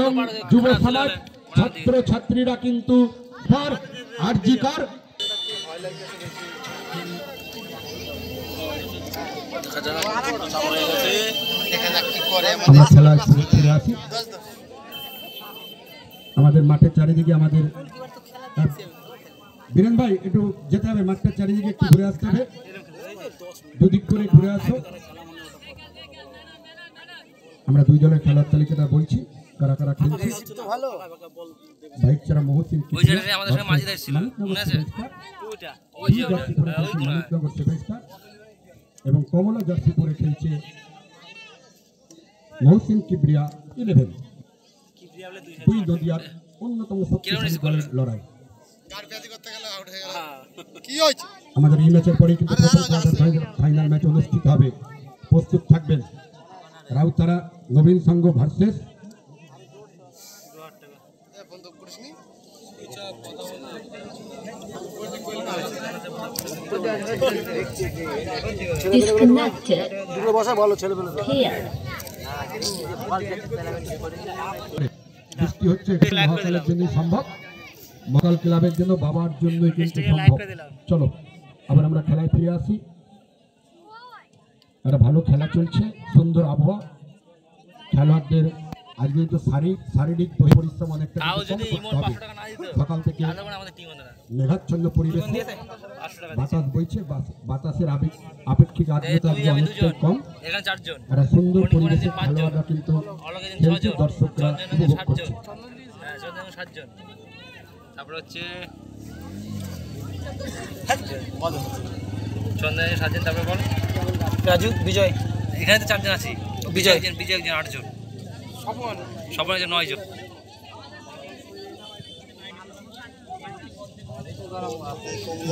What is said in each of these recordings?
এবং যুব সমাজ ছাত্র ছাত্রীরা কিন্তু আরজিকার খেলা ফিরে আসি। আমাদের মাঠের চারিদিকে আমাদের বীরেন ভাই একটু যেতে হবে, মাঠের চারিদিকে একটু ঘুরে আসতে হবে, দুদিক করে ঘুরে আসো। আমরা দুই দলের খেলার তালিকাটা বলছি, কারা কারা খেলছে। বাইক ছাড়া মহসিন এবং কমলা জার্সি পরে খেলছে মহসিন কিবরিয়া 11। দুই নদিয়ার অন্যতম শক্তিশালী দলের লড়াই। আমাদের এই ম্যাচের পরে কিন্তু ফাইনাল ম্যাচ অনুষ্ঠিত হবে, প্রস্তুত থাকবেন। রাউতারা নবীন সংঘ ভার্সেস বৃষ্টি হচ্ছে, মহাকালের জন্য সম্ভব, মহাকাল ক্লাবের জন্য, বাবার জন্য কিন্তু সম্ভব। চলো আবার আমরা খেলায় ফিরে আসি। একটা ভালো খেলা চলছে, সুন্দর আবহাওয়া, খেলোয়াড়দের আজকে তো শারীরিক পরিশ্রম অনেকটা সকাল থেকে মেঘাচ্ছন্ন পরিবেশ, বাতাস বইছে, বাতাসের আপেক্ষিক আর্দ্রতা অনেকটাই কম। একটা সুন্দর পরিবেশে খেলোয়াড়রা কিন্তু খেলছে, দর্শকরা উপভোগ করছে। তারপর হচ্ছে চন্দনের 7 জন, তারপরে বল রাজু, বিজয়, এখানে তো 4 জন আছি। বিজয় একজন, 8 জন, সবার 9 জন।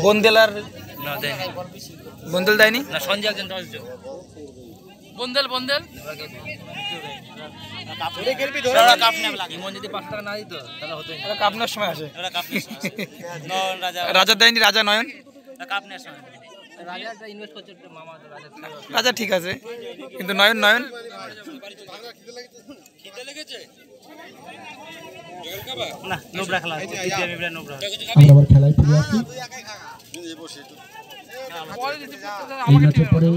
বন্দেলার না দেয়নি, বন্দেল দেয়নি না, সঞ্জয় একজন 10 জন। বন্দেল ইমন যদি 5 টাকা না দিত তাহলে হতো না। কাপ নেওয়ার সময় আসে, রাজা দেয়নি, রাজা নয়ন কাপ নেওয়ার সময় রাজা ইনভেস্ট করছে মামা, রাজা ঠিক আছে, কিন্তু নয়ন খিদে লেগেছে না, নোবরা খেলা আছে, নোবরা। আমরা আবার খেলায় ফিরে আসি। এই ম্যাচের পরে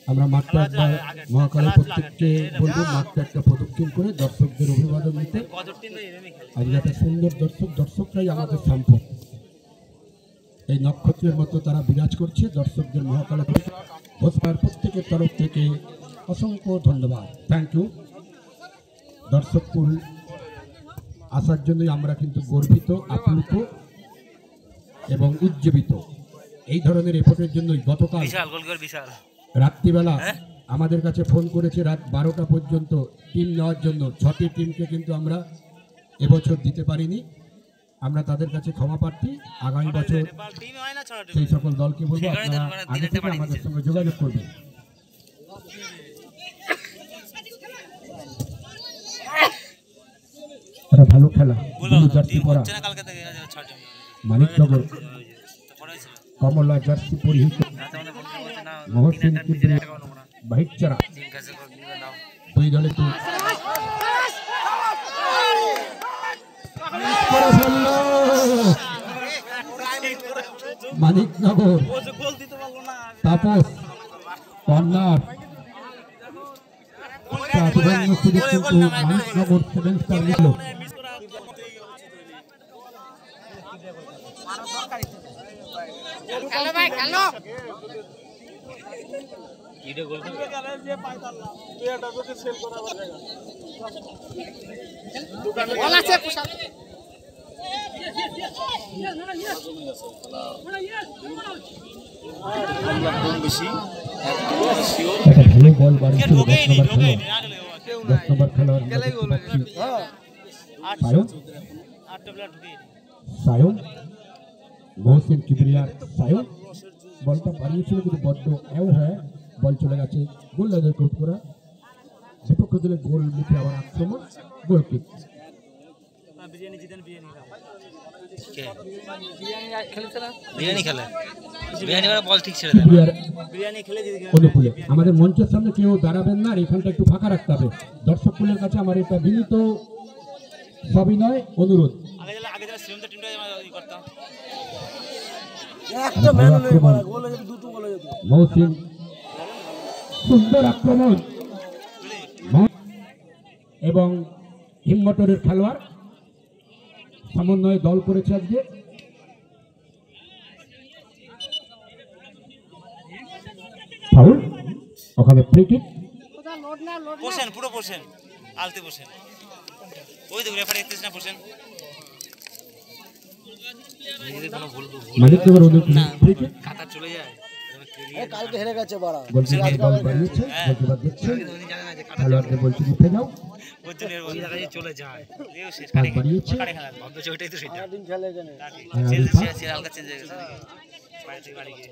আমরা মাঠটা মহাকালের প্রত্যেককে বলবো মাঠটা একটা প্রদক্ষিণ করে দর্শকদের অভিবাদন নিতে। আজকে একটা সুন্দর দর্শকরাই আমাদের সম্পদ। এই নক্ষত্রের মতো তারা বিরাজ করছে। দর্শকদের মহাকালের প্রত্যেকের তরফ থেকে অসংখ্য ধন্যবাদ, থ্যাংক ইউ। দর্শককুল আসার জন্যই আমরা কিন্তু গর্বিত, আপ্লুত এবং উজ্জীবিত। এই ধরনের এফোর্টের জন্যই গতকাল রাত্রিবেলা আমাদের কাছে ফোন করেছে রাত 12টা পর্যন্ত টিম নেওয়ার জন্য। 6টি টিমকে কিন্তু আমরা এবছর দিতে পারিনি, আমরা তাদের কাছে ক্ষমা প্রার্থী। আগামী বছর সেই সকল দলকে বলবো আপনারা আগে থেকে আমাদের সঙ্গে যোগাযোগ করবেন। তারা ভালো খেলা, জার্সি পরা মানিকনগর কমলা জার্সি পরিহিত মহসিন কিবরিয়া বাইকচারা দুই দলে তো মানিকনগর তাপস কর্নার কিন্তু মানিকনগর 7 স্টার নিল। ভালো বল বাড়িতে 10 নম্বর খেলোয়াড় সায়ন মহসিন কিবরিয়ার সায়ন বলটা বাড়িয়েছিল কিন্তু বড্ড হ্যাঁ বল চলে গেছে গোল লাইনের ক্রস করা, বিপক্ষ দলের গোল মুখে আবার আক্রমণ, গোল কিক। বিরিয়ানি খেলে বিরিয়ানি বল ঠিক ছেড়ে দেয় বিরিয়ানি খেলে অনুকূলে আমাদের মঞ্চের সামনে কেউ দাঁড়াবেন না, আর এখানটা একটু ফাঁকা রাখতে হবে। দর্শককুলের কাছে আমার এটা বিনীত সবিনয় অনুরোধ। মহসিন সুন্দর আক্রমণ এবং হিমমটরের খেলোয়াড় সমন্বয়ে দল করেছে আজকে। ফাউল, ওখানে ফ্রি কিক। বসেন পুরো বসেন, আলতে বসেন, ওই দেখো রেফারি দেখতেছ না, বসেন। মালিক এবার ওদের ফ্রি কিক, কাটা চলে যায়। কালকে হেরে গেছে বড় গোলকিপার বল বাড়িয়েছে, গোলকিপার দেখছে খেলোয়াড়দের বলছে উঠে যাও, ওই জন্য ওই জায়গায় চলে যায়। এও শেষ পাস কাটে বাড়িয়েছে। খেলা বন্ধ ওইটাই তো সেটা দিন খেলে এখানে চেঞ্জ হালকা চেঞ্জ হয়ে গেছে বাইরে থেকে বাড়ি গিয়ে।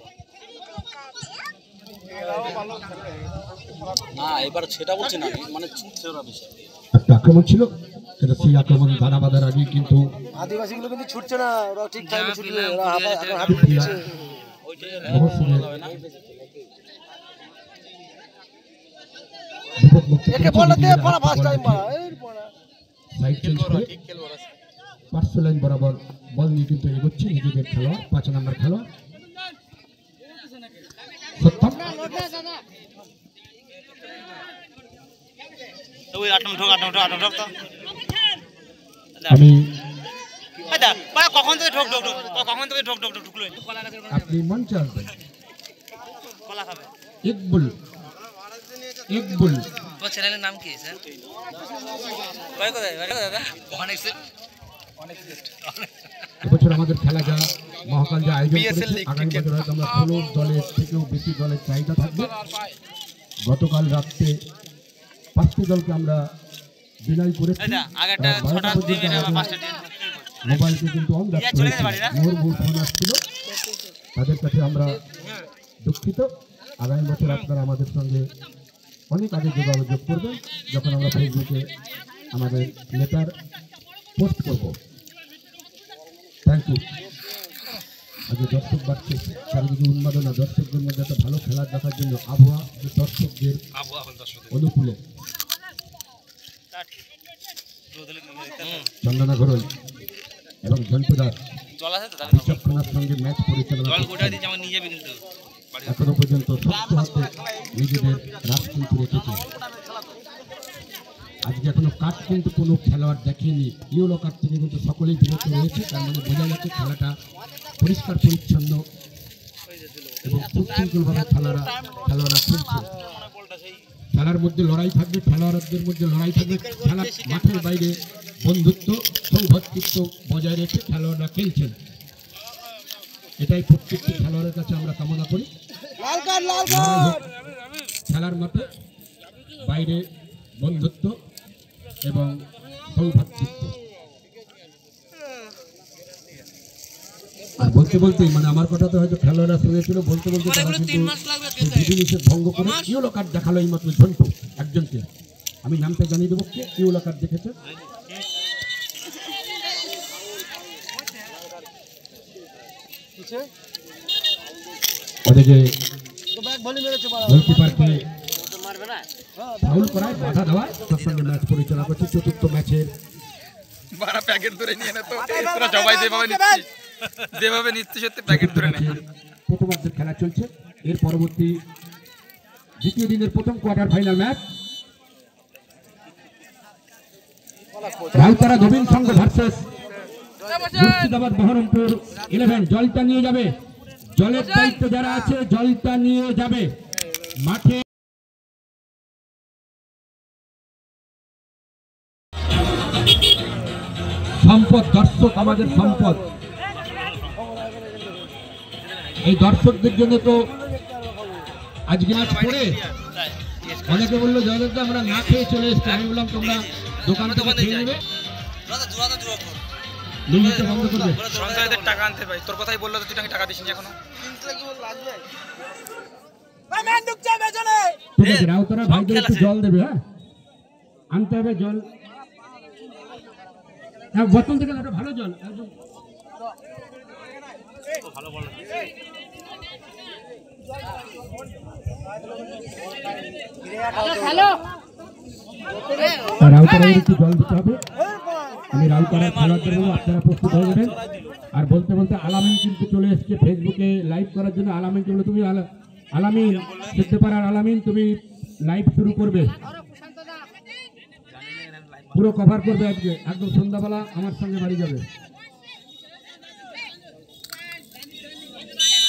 না এবার সেটা বলছে না, মানে ছুটছে ওরা বেশি। একটা আক্রমণ ছিল, এটা সেই আক্রমণ দানা বাঁধার আগে কিন্তু আদিবাসীগুলো কিন্তু ছুটছে না, ওরা ঠিক টাইমে ছুটবে, ওরা এখন হাফ সুপ্রিয়া মহসিনের বিপদমুক্ত একে বললে দে পড়া ফার্স্ট টাইম মারা এই পড়া সাইড চেঞ্জ করে পার্শ্ব লাইন বরাবর বল নিয়ে কিন্তু এগোচ্ছে নিজেদের খেলোয়াড়, 5 নম্বর খেলোয়াড় সত্যম। ওই 8 নম্বর ঢোক তো আমি আচ্ছা বড় কখন থেকে ঢোক ঢুকলো আপনি মঞ্চে আসবেন, কলা খাবে ইকবুল তো চ্যানেলের নাম কি স্যার? কয় কোথায় দাদা? অনেক এবছর আমাদের খেলা যা মহাকাল যা আয়োজন করেছে, আগামী বছর হয়তো আমরা 16 দলের থেকেও বেশি দলের চাহিদা থাকবে। গতকাল রাত্রে 5টি দলকে আমরা বিদায় করেছি। আগেরটা 6টা দিকে না 5টা দিন মোবাইলকে কিন্তু অন রাখতে হয়েছে, মুহুর্মুহু ফোন আসছিল, তাদের কাছে আমরা দুঃখিত। আগামী বছর আপনারা আমাদের সঙ্গে অনেক আগে যোগাযোগ করবেন, যখন আমরা ফেসবুকে আমাদের লেটার পোস্ট করব। Thank you. আগে দর্শক বাড়ছে, চারিদিকে উন্মাদনা, দর্শকদের মধ্যে একটা ভালো খেলা দেখার জন্য আবহাওয়া দর্শকদের অনুকূলে। চন্দনা ঘোরল এবং জন্টু দাস বিচক্ষণার সঙ্গে ম্যাচ পরিচালনা এখনো পর্যন্ত শক্ত হাতে নিজেদের রাশ কিন্তু রেখেছে। আজকে এখনো কাট কিন্তু কোনো খেলোয়াড় দেখেনি, ইয়েলো কার্ড থেকে কিন্তু সকলেই বিরত রয়েছে। তার মানে বোঝা যাচ্ছে খেলাটা পরিষ্কার পরিচ্ছন্ন এবং সুশৃঙ্খলভাবে খেলোয়াড়রা খেলছে। খেলার মধ্যে লড়াই থাকবে, খেলোয়াড়দের মধ্যে লড়াই থাকবে, খেলা মাঠের বাইরে বন্ধুত্ব সৌভ্রাতৃত্ব বজায় রেখে খেলোয়াড়রা খেলছেন। এটাই প্রত্যেকটি খেলোয়াড়ের কাছে আমরা কামনা করি। খেলার মাঠে বাইরে বন্ধুত্ব এবং সৌভ্রাতৃত্ব। আর বলতে বলতেই মানে আমার কথাটা হয়তো খেলোয়াড়রা শুনেছিল, বলতে বলতে তারা কিন্তু বিধিনিষেধ ভঙ্গ করে ইয়েলো কার্ড দেখালো এই মাত্র ঝন্টু একজনকে। আমি নামটা জানিয়ে দেবো কে ইয়েলো কার্ড দেখেছে। ওদিকে গোলকিপারকে ফাউল করায় বাধা দেওয়ায় তার সঙ্গে ম্যাচ পরিচালনা করছে। চতুর্থ ম্যাচের প্রথমার্ধের খেলা চলছে। এর পরবর্তী দ্বিতীয় দিনের প্রথম quarter final match Rautara Gobinda Sangha versus Murshidabad Baharampur 11। জলটা নিয়ে যাবে, জলের দায়িত্ব যারা আছে জলটা নিয়ে যাবে মাঠে। সম্পদ দর্শক, আমাদের সম্পদ। এই দর্শকদের জন্য তো আজকে ম্যাচ করে অনেকে বললো জয়দেবদা আমরা না খেয়ে চলে এসছি। আমি বললাম তোমরা দোকান থেকে খেয়ে নেবে, লিমিটটা বন্ধ করবে। সঞ্চয়দের টাকা আনতে ভাই, তোর কথাই বললো তো, তুই টাকা দিসনি এখনো। ঠিক আছে, রাউতারা ভাইদের একটু জল দেবে। হ্যাঁ আনতে হবে জল, বোতল থেকে একটা ভালো জল, একদম রাউতারাই একটু জল দিতে হবে। আমি রাউতারা খেলোয়াড়দের বলবো আপনারা প্রস্তুত হয়ে যাবেন। আর বলতে বলতে আলামিন কিন্তু চলে এসছে ফেসবুকে লাইভ করার জন্য। আলামিনকে বলে তুমি আলামিন সিদ্ধপাড়ার আলামিন তুমি লাইভ শুরু করবে, পুরো কভার করবে আজকে, একদম সন্ধ্যাবেলা আমার সঙ্গে বাড়ি যাবে।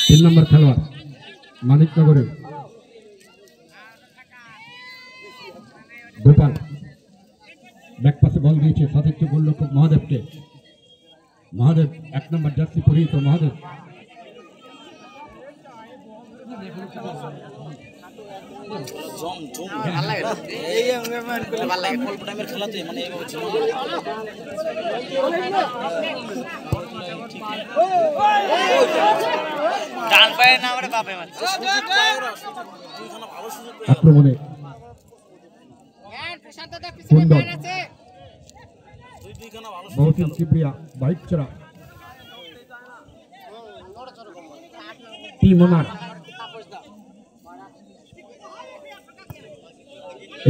3 নম্বর খেলোয়াড় মানিকনগরের গোপাল ব্যাক পাশে বল দিয়েছে সতীর্থ গোলরক্ষক মহাদেবকে। মহাদেব 1 নম্বর জার্সি পরিহিত মহাদেব। আক্রমণে মহসিন কিবরিয়া বাইক চড়া মোনার।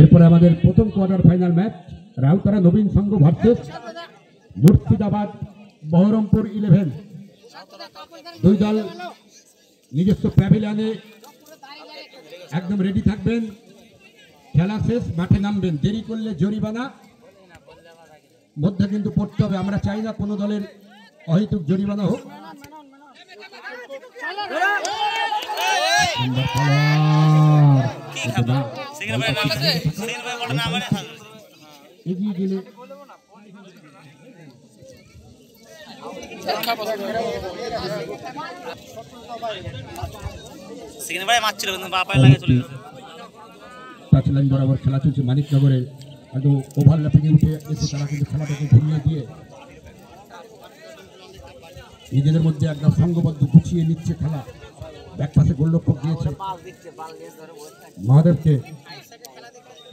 এরপরে আমাদের প্রথম কোয়ার্টার ফাইনাল ম্যাচ রাউতারা নবীন সংঘ ভার্সেস মুর্শিদাবাদ বহরমপুর 11। দুই দল নিজস্ব প্যাভিলিয়নে একদম রেডি থাকবেন। খেলা শেষ, মাঠে নামবেন। দেরি করলে জরিমানা মধ্যে কিন্তু পড়তে হবে। আমরা চাই না কোনো দলের অহেতুক জরিমানা হোক। এগিয়ে গেলে টাচ লাইন বরাবর খেলা চলছে মানিকনগরে। একটু ওভারল্যাপিং উঠে এসে তারা কিন্তু খেলাটাকে ঘুরিয়ে দিয়ে নিজেদের মধ্যে একদম সংঘবদ্ধ গুছিয়ে নিচ্ছে খেলা। ব্যাক পাশে গোলরক্ষক দিয়েছে মহাদেবকে।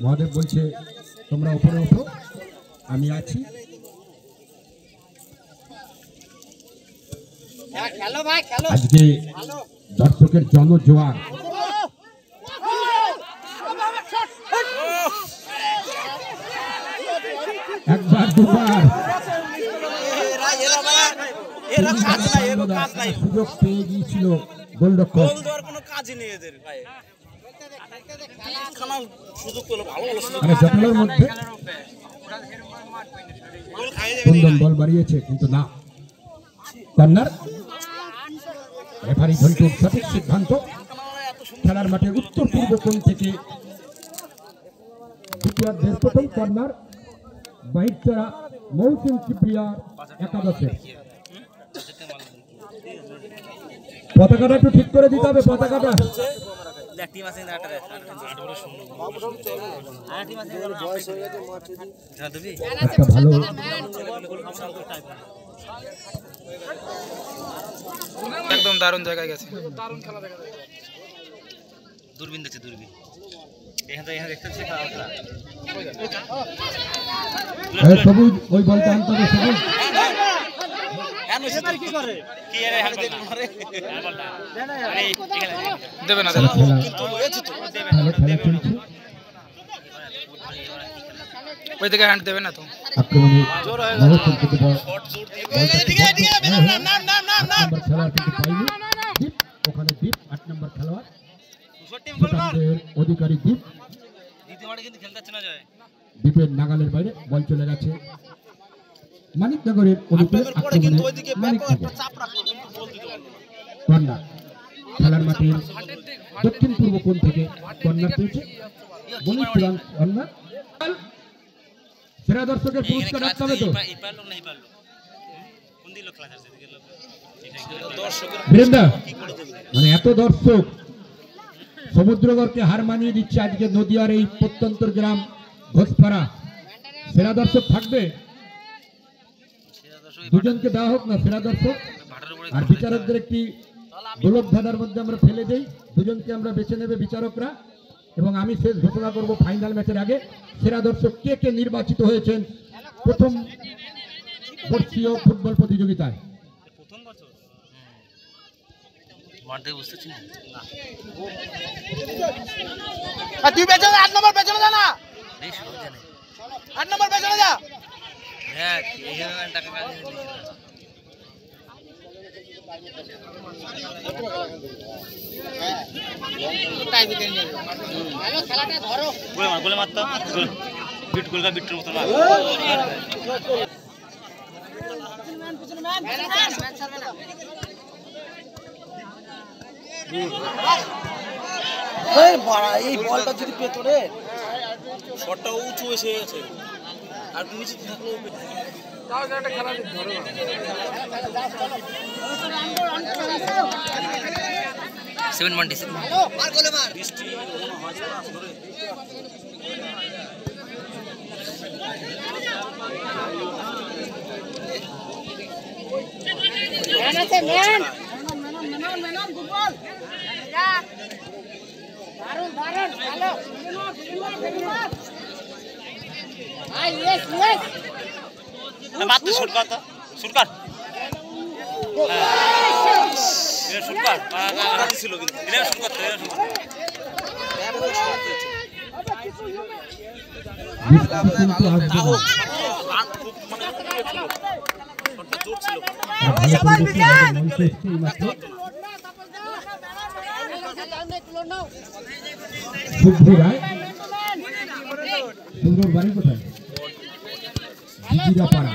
মহাদেব বলছে তোমরা উপরে ওঠো, আমি আছি। আজকে দর্শকের জনজোয়ার। একবার দুবার সুযোগ পেয়ে গিয়েছিল গোলরক্ষক। জটিলের মধ্যে সুন্দর বল বাড়িয়েছে কিন্তু না। কর্নার। রেফারি ঘন্টুর সঠিক সিদ্ধান্ত। খেলার মাঠের উত্তর পূর্ব কোণ থেকে দ্বিতীয়ার্ধের প্রথম কর্নার বাইকচড়া মহসিন কিবরিয়া একাদশে। পতাকাটা একটু ঠিক করে দিতে হবে। পতাকাটা একটা ভালো একদম দারুণ জায়গায় গেছে। দারুণ খেলা দেখা যায়। দূরবীন আছে, দূরবীন এখান থেকে দেখতে পাচ্ছি খেলা। সবুজ ওই বলটা আনতে হবে। সবুজ কি করে কি আরে হ্যান্ড মারে দেবে না কিন্তু হয়েছে তো দেবে না। ওই দিকে হ্যান্ড দেবে না তো। আক্রমণে জোর হয়ে গেল। শট জোর দিয়ে এদিকে এদিকে নাম খেলোয়াড় কিন্তু পাইনি। দীপ ওখানে দীপ 8 নম্বর খেলোয়াড় অধিকারী দীপ। দ্বিতীয়বারে কিন্তু খেলতে চাচ্ছে না যায়। দীপের নাগালের বাইরে বল চলে গেছে মানিকনগরের অনুকূলে। কর্নার। খেলার মাঠের দক্ষিণ পূর্ব কোণ থেকে কর্নার পেয়েছে বনিপুরান কর্নার। সেরা দর্শকের পুরস্কার রাখতে হবে তো। বীরেন্দা মানে এত দর্শক সমুদ্রগড়কে হার মানিয়ে দিচ্ছে আজকে নদিয়ার এই প্রত্যন্ত গ্রাম ঘোষপাড়া। সেরা দর্শক থাকবে, দুজনকে দেওয়া হোক না সেরা দর্শক। আর বিচারকদের একটি গোলক ধাঁধার মধ্যে আমরা ফেলে দেই, দুজনকে আমরা বেছে নেবে বিচারকরা। এবং আমি শেষ ঘোষণা করব ফাইনাল ম্যাচের আগে সেরা দর্শক কে কে নির্বাচিত হয়েছেন প্রথম বর্ষীয় ফুটবল প্রতিযোগিতায়। মার দেখে বুঝতে পারছি না। তুই পেছনে 8 নম্বর পেছনে যা না, বেশ সব জানে 8 নম্বর পেছনে যা। দেখ এইখানে টাকা কাজে দিয়েছে খেলাটা ধরো, গোলে মারতো বিট গোলকা বিটের মতো না। এই বলটা যদি পেতো রে, শটটা উঁচু এসে গেছে আর নিচে থাকলো। তাও একটা খেলা ধরো না। 7-1 মার গোলে মার। বৃষ্টি মারতে শুট কর, তো শুট কর, শুট কর ছিল কিন্তু এটা শুট করতে শুভ্র রায়, শুভ্রর বাড়ি কোথায়? পাড়া।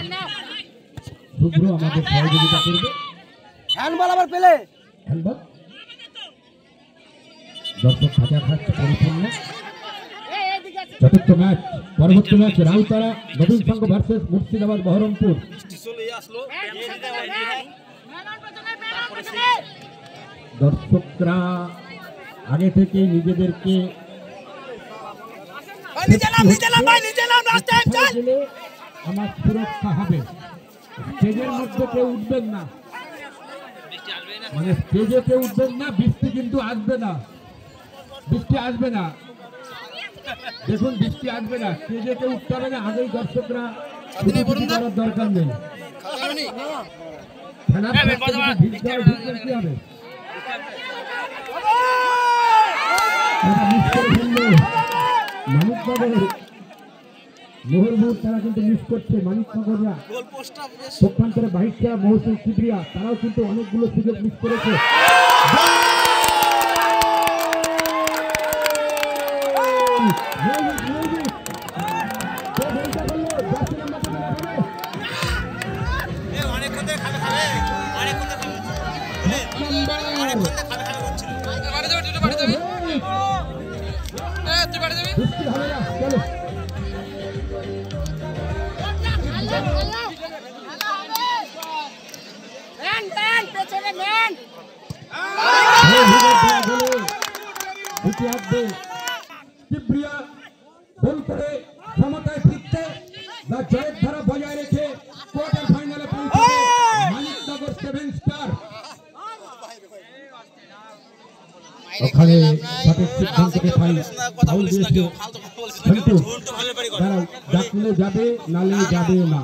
শুভ্র আমাদের সহযোগিতা করবে। হ্যান্ডবল আবার পেলে, হ্যান্ডবল দর্শক হাজার হাজার পরিপূর্ণ। চতুর্থ ম্যাচ, পরবর্তী ম্যাচ রাউতারা নবীন সংঘ ভার্সেস মুর্শিদাবাদ বহরমপুর। দর্শকরা আগে থেকে নিজেদেরকে আমার সুরক্ষা হবে, স্টেজের মধ্যে কেউ উঠবেন না, মানে স্টেজে কেউ উঠবেন না, বৃষ্টি কিন্তু আসবে না, বৃষ্টি আসবে না, দেখুন বৃষ্টি আসবে না, স্টেজে কেউ উঠতে হবে না। আগেই দর্শকরা করার দরকার নেই। কি হবে মানিকনগর মোহরপুর তারা কিন্তু মিস করছে, মানিকনগররা পক্ষান্তরে বাহিকা মহসিন কিবরিয়া তারাও কিন্তু অনেকগুলো সুযোগ মিস করেছে। কিবরিয়া গোল করে ক্ষমতায় ফিরতে বা জয়ের ধারা বজায় রেখে কোয়ার্টার ফাইনালে পৌঁছবে মানিকনগর 7 স্টার। ওখানে সঠিক সিদ্ধান্তকে ফাউল দিয়েছে কিন্তু ডাকলে যাবে নালে যাবে না,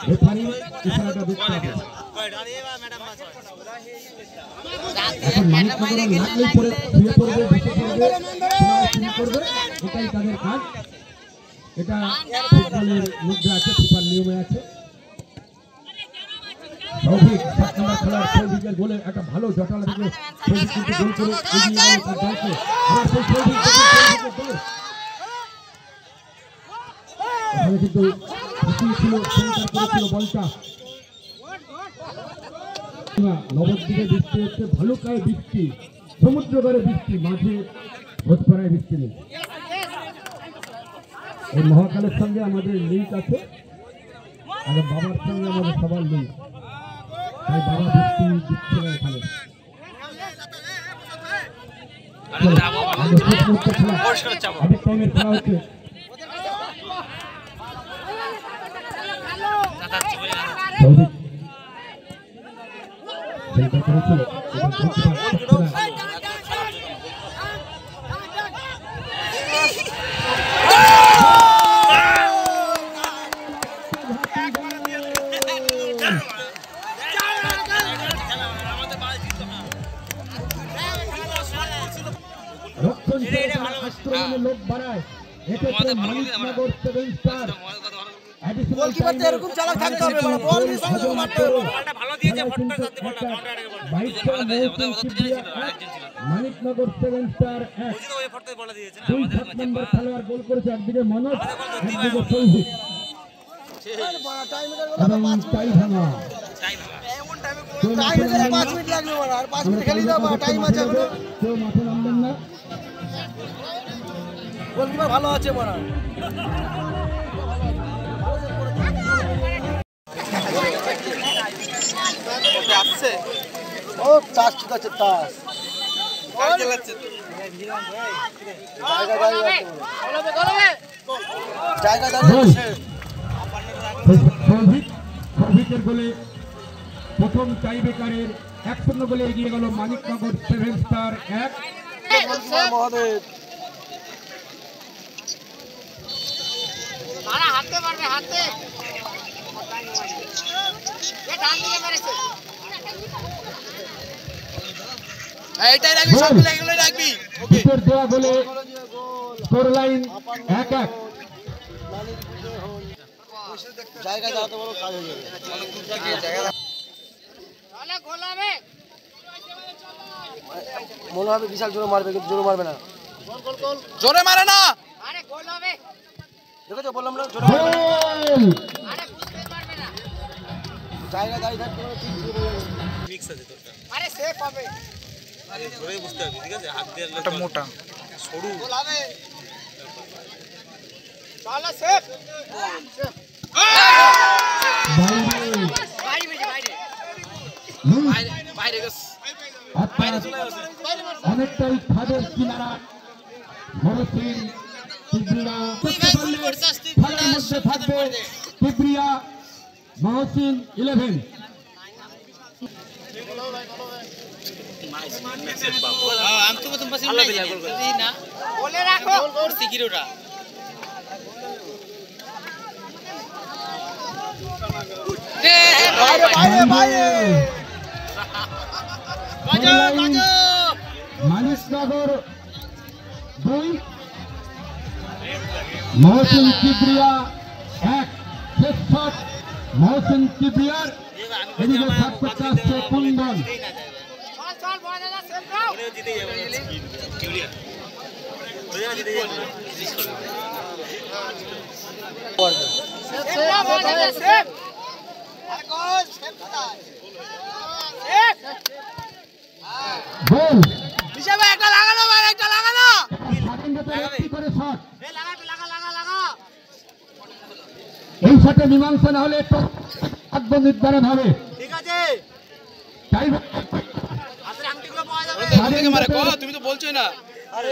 রেফারি ইশারাটা দেখতে হবে। এখন মানিকনগর লাগলেই পরে শুয়ে পড়বে, বসে পড়বে, শুরু করবে, এটাই তাদের কাজ। এটা ফুটবলের মধ্যে আছে, ফিফার নিয়মে আছে। সৌভিক 7 নম্বর খেলার সৌভিকের গোলে একটা ভালো জটালা থেকে সৌভিক কিন্তু গোল করে এগিয়ে গেল তার দলকে। আবার সেই সৌভিক ওখানে কিন্তু ছিল, সেন্টার করেছিল বলটা। নবদ্বীপে বৃষ্টি হচ্ছে, ভালুকায় বৃষ্টি, সমুদ্রগড়ে বৃষ্টি, মাঝে ভোজপাড়ায় বৃষ্টি নেই। এই মহাকালের সঙ্গে আমাদের লিঙ্ক আছে, আর বাবার সঙ্গে আমাদের সবার লিঙ্ক, তাই বাবা বৃষ্টি দিচ্ছে না এখানে। আগে টাইমের খেলা হচ্ছে, সেন্টার করেছিল আক্রমণে লোক বাড়ায় এক্ষেত্রে মানিকনগর সেভেন স্টার গোলকিপার তো এরকম চালাক থাকতে হবে, মানে বল মিস হলে তো মারতে হবে। মানিকনগর সেভেন স্টার 1 দুই 7 নম্বর খেলোয়াড় গোল করেছে, একদিকে মনোজ একদিকে সৌভিক এবং টাই ভাঙা। টাইম এখানে 5 মিনিট লাগবে মানে, আর 5 মিনিট খেলি দাও, টাইম আছে এখনো। কেউ মাঠে নামবেন না। গোলকিপার ভালো আছে মানে। ও তাস ঠিক আছে, তাস জায়গা দাঁড়িয়ে সৌভিকের গোলে প্রথম টাইব্রেকারের 1-0 গোলে এগিয়ে গেল মানিকনগর সেভেন স্টার 1। মহাদেব হাতে মারবে, হাতে ডান দিকে মেরেছে। এইটাই রাখবি, সবগুলো এগুলোই রাখবি। ওকে উত্তর দেওয়া গোলে স্কোর লাইন 1-1। জায়গা দাঁড়াতে বলো, কাজ হয়ে যাবে। তাহলে গোল হবে, মনে হবে বিশাল জোরে মারবে, কিন্তু জোরে মারবে না। জোরে মারে না। আরে গোল হবে, দেখেছো বললাম না জোরে মারবে না। গোল! আরে বুঝতে পারবে না, জায়গা দাঁড়িয়ে থাকতে বলো, ঠিক জোরে মারবে। আরে সেফ হবে। একটা মোটা গোল হবে। চলো সেফ, বাইরে অনেকটাই খাদের কিনারা মহসিন তিব্রিয়া খেলার মধ্যে থাকবে তিব্রিয়া মহসিন 11। বলে রাখো মানিকনগর 2 মহসিন কিবরিয়া 1। শেষ শট মহসিন কিবরিয়ার, এদিকে সাত করতে আসছে কুন্দন। চল চল বড় দাদা সেফ দাও। সেফ দাও বড় দাদা সেফ। আরে গোল সেফ কোথায়? সেফ গোল! হিসাবে একটা লাগানো ভাই, একটা লাগানো। করে শট, এ লাগা লাগা লাগা লাগা। এই শটে মীমাংসা না হলে ভাগ্য নির্ধারণ হবে। ঠিক আছে, হাতের আংটিগুলো পাওয়া যাবে। তুমি তো বলছোই না। আরে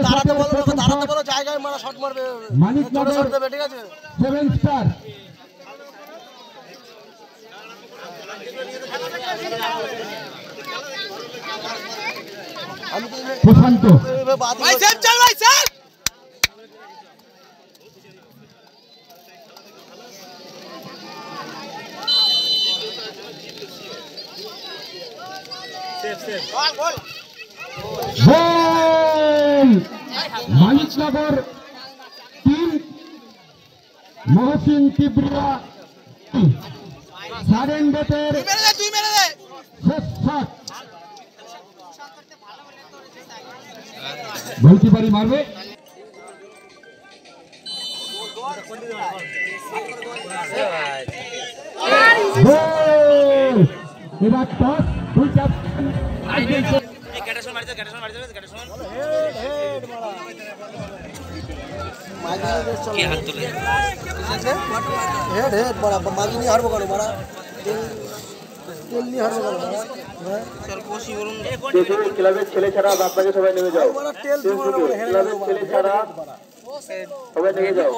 দাঁড়াতে বলো, দাঁড়াতে বলো, জায়গায় মারা শট মারবে, মানিকনগর শট দেবে, ঠিক আছে। 7 স্টার আমি তো প্রশান্ত ভাই সেফ চল ভাই সেফ। গোল গোল। গোল! মানিকনগর 3 মহসিন কিবরিয়া 7 ডেটের তুই মেরে দে। শেষ শট। গোলকিপারি মারবে। গোল! এবার টস দুই ক্যাপ্টেন কি হাত তুলে হেড হেড মারা, মাগি নিয়ে হারবো কেন মারা, তেল নিয়ে হারবো কেন মারা। ক্লাবের ছেলে ছাড়া আপনাকে সবাই নেমে যাও। মারা তেল দিব না, হেড ক্লাবের ছেলে ছাড়া সবাই নেমে যাও।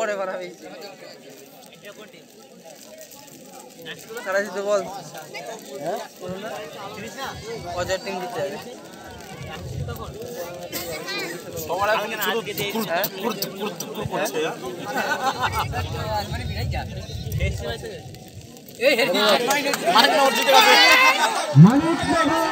মানিকনগর